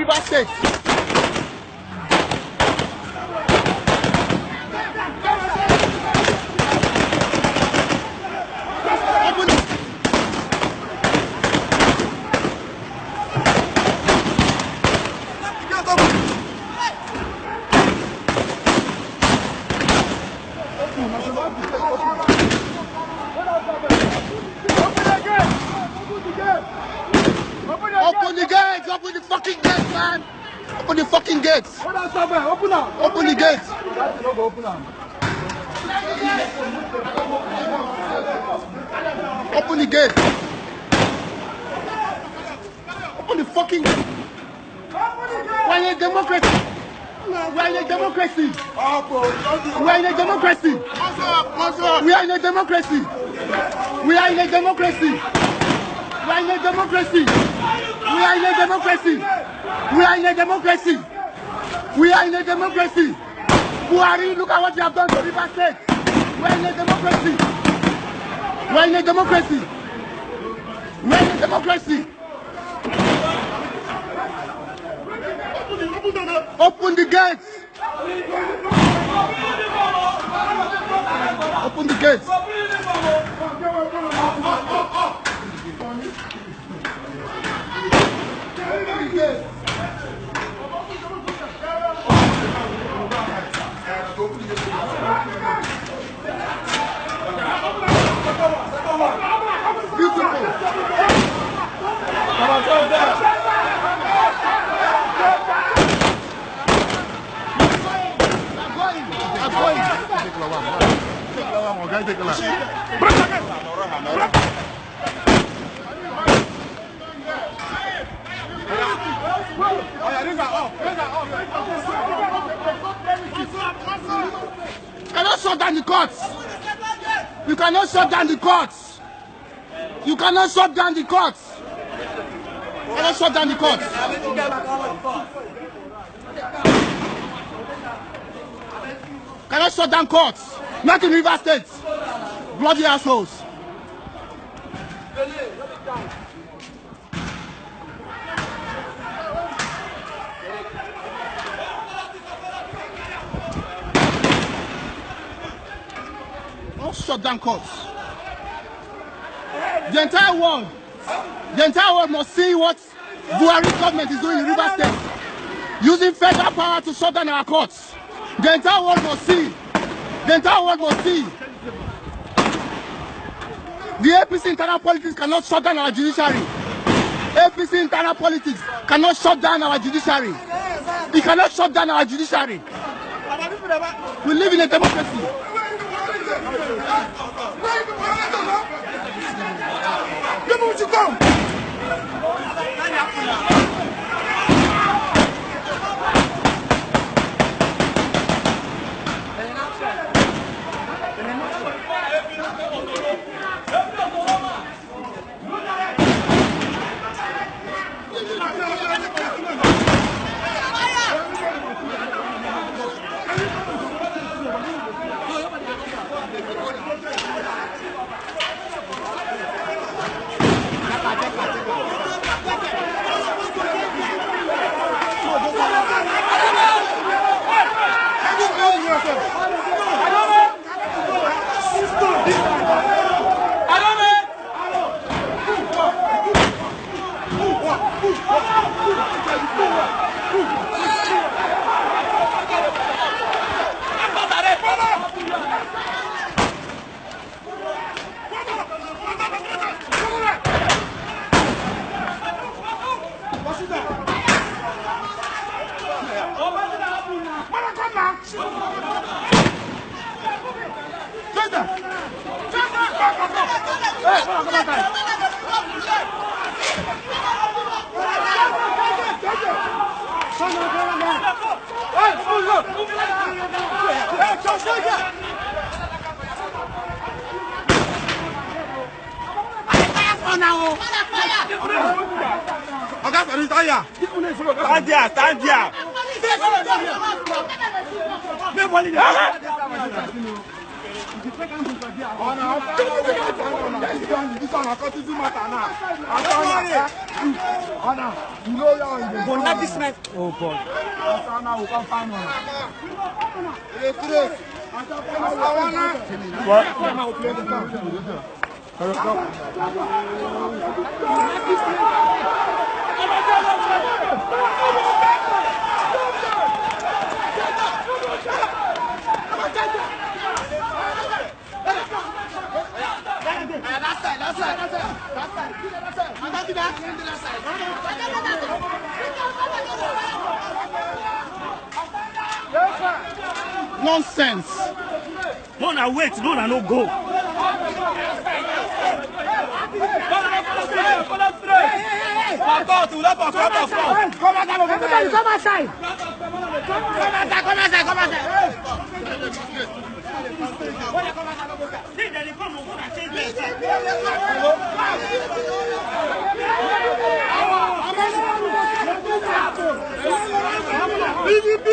Rivers State. Open the gates! Open the fucking gates, man! Open the fucking gates! Open up! Open the gates! Open the gate! Open the fucking gate! We're in a democracy! We're in a democracy! We're in a democracy! We are in a democracy! We are in a democracy! We are in a democracy! We are in a democracy! We are in a democracy! We are in a democracy! Buhari, look at what you have done to Rivers State! We are in a democracy! We are in a democracy! We are in a democracy! Open the gates! Open the gates! Beautiful! Cannot shut down the courts. You cannot shut down the courts. You cannot shut down the courts. You cannot shut down the courts. Cannot shut down courts. Not in Rivers State. Bloody assholes. Don't shut down courts. The entire world must see what Buhari government is doing in Rivers State. Using federal power to shut down our courts. The entire world must see. The entire world must see. The APC internal politics cannot shut down our judiciary. APC internal politics cannot shut down our judiciary. It cannot shut down our judiciary. We live in a democracy. Give me what you got. Stand here. Oh God. Nonsense. Mona wait, Mona no go. Come outside. PDP!